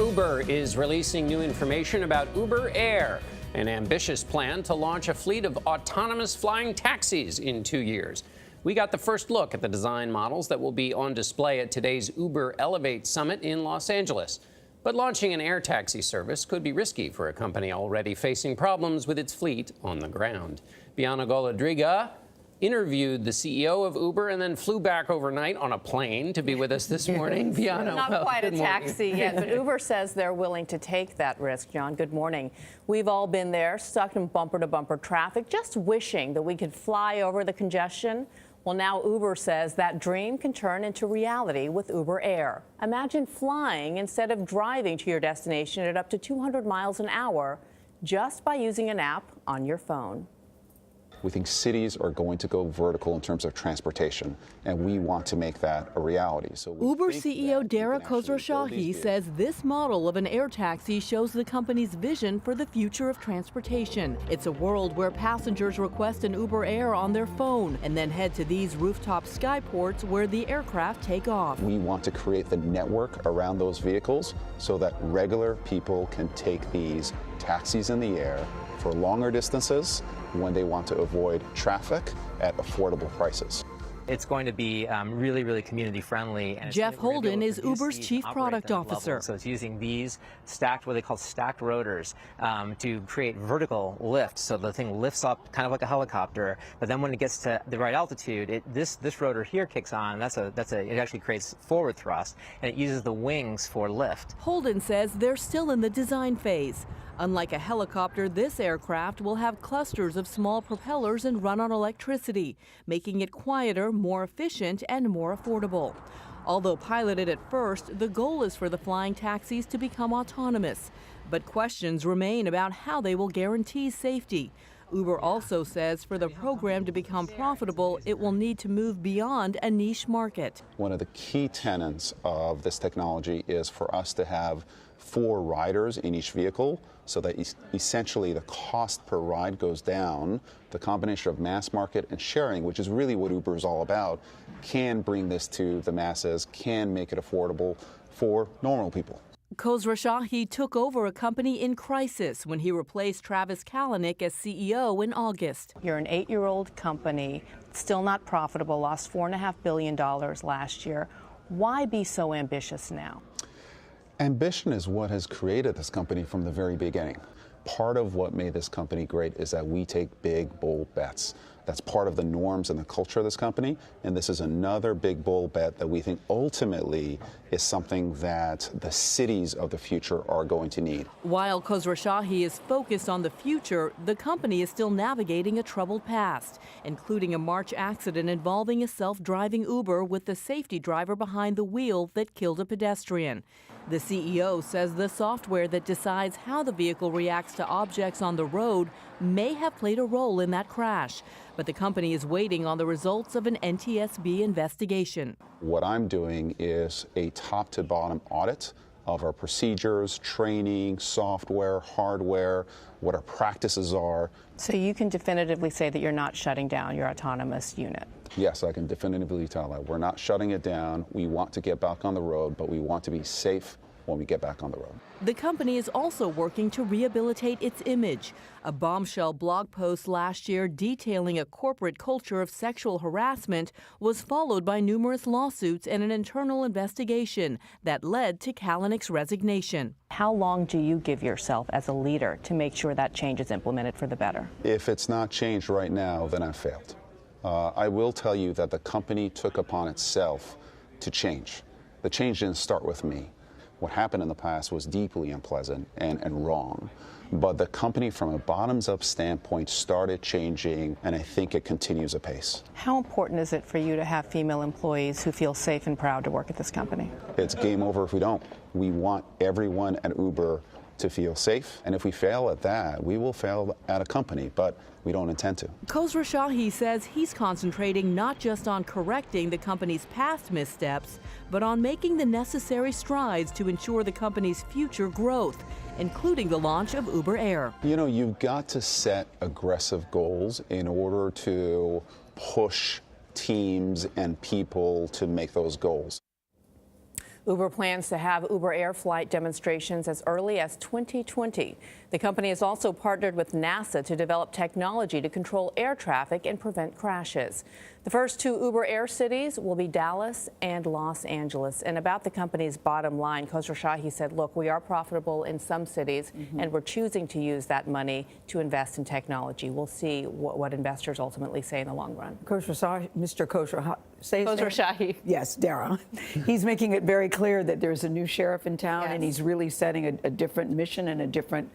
Uber is releasing new information about Uber Air, an ambitious plan to launch a fleet of autonomous flying taxis in 2 years. We got the first look at the design models that will be on display at today's Uber Elevate Summit in Los Angeles. But launching an air taxi service could be risky for a company already facing problems with its fleet on the ground. Biana Golodriga interviewed the CEO of Uber and then flew back overnight on a plane to be with us this morning. Biana, not quite a taxi yet, but Uber says they're willing to take that risk. John, good morning. We've all been there, stuck in bumper-to-bumper traffic, just wishing that we could fly over the congestion. Well, now Uber says that dream can turn into reality with Uber Air. Imagine flying instead of driving to your destination at up to 200 miles an hour just by using an app on your phone. We think cities are going to go vertical in terms of transportation, and we want to make that a reality. So Uber CEO Dara Khosrowshahi says this model of an air taxi shows the company's vision for the future of transportation. It's a world where passengers request an Uber Air on their phone and then head to these rooftop skyports where the aircraft take off. We want to create the network around those vehicles so that regular people can take these taxis in the air for longer distances when they want to avoid traffic at affordable prices. It's going to be really community friendly. And Jeff Holden is Uber's chief product officer. So it's using these stacked, what they call stacked rotors, to create vertical lift. So the thing lifts up kind of like a helicopter, but then when it gets to the right altitude, this rotor here kicks on. It actually creates forward thrust, and it uses the wings for lift. Holden says they're still in the design phase. Unlike a helicopter, this aircraft will have clusters of small propellers and run on electricity, making it quieter, more efficient, and more affordable. Although piloted at first, the goal is for the flying taxis to become autonomous. But questions remain about how they will guarantee safety. Uber also says for the program to become profitable, it will need to move beyond a niche market. One of the key tenets of this technology is for us to have 4 riders in each vehicle so that essentially the cost per ride goes down. The combination of mass market and sharing, which is really what Uber is all about, can bring this to the masses, can make it affordable for normal people. Khosrowshahi took over a company in crisis when he replaced Travis Kalanick as CEO in August. You're an 8-year-old company, still not profitable, lost $4.5 billion last year. Why be so ambitious now? Ambition is what has created this company from the very beginning. Part of what made this company great is that we take big, bold bets. That's part of the norms and the culture of this company, and this is another big, bold bet that we think ultimately is something that the cities of the future are going to need. While Khosrowshahi is focused on the future, the company is still navigating a troubled past, including a March accident involving a self-driving Uber with the safety driver behind the wheel that killed a pedestrian. The CEO says the software that decides how the vehicle reacts to objects on the road may have played a role in that crash, but the company is waiting on the results of an NTSB investigation. What I'm doing is a top-to-bottom audit of our procedures, training, software, hardware, what our practices are. So you can definitively say that you're not shutting down your autonomous unit? Yes, I can definitively tell that. We're not shutting it down. We want to get back on the road, but we want to be safe when we get back on the road. The company is also working to rehabilitate its image. A bombshell blog post last year detailing a corporate culture of sexual harassment was followed by numerous lawsuits and an internal investigation that led to Kalanick's resignation. How long do you give yourself as a leader to make sure that change is implemented for the better? If it's not changed right now, then I've failed. I will tell you that the company took upon itself to change. The change didn't start with me. What happened in the past was deeply unpleasant and wrong. But the company, from a bottoms-up standpoint, started changing, and I think it continues apace. How important is it for you to have female employees who feel safe and proud to work at this company? It's game over if we don't. We want everyone at Uber to feel safe, and if we fail at that, we will fail at a company, but we don't intend to. Khosrowshahi says he's concentrating not just on correcting the company's past missteps, but on making the necessary strides to ensure the company's future growth, including the launch of Uber Air. You know, you've got to set aggressive goals in order to push teams and people to make those goals. Uber plans to have Uber Air flight demonstrations as early as 2020. The company has also partnered with NASA to develop technology to control air traffic and prevent crashes. The first two Uber Air cities will be Dallas and Los Angeles. And about the company's bottom line, Khosrow Shahi said, look, we are profitable in some cities, and we're choosing to use that money to invest in technology. We'll see what investors ultimately say in the long run. Mr. Khosrow, say his Khosrow name? Shahi. Yes, Dara. He's making it very clear that there's a new sheriff in town, and he's really setting a different mission and a different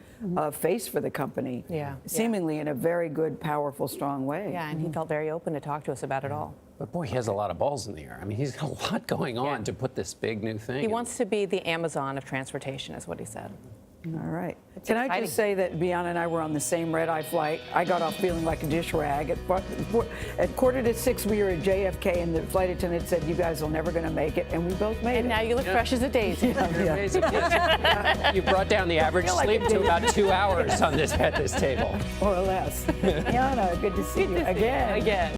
face for the company. Seemingly in a very good, powerful, strong way. Yeah, and he felt very open to talk to us about it all. But boy, he has a lot of balls in the air. I mean, he's got a lot going on to put this big new thing. He wants to be the Amazon of transportation, is what he said. All right. Can I just say that Biana and I were on the same red-eye flight. I got off feeling like a dish rag. At 5:45, we were at JFK, and the flight attendant said, "You guys are never going to make it," and we both made it. And now you look fresh as a daisy. You're amazing. You brought down the average sleep to about 2 hours on at this table. Or less. Biana, good to see you again.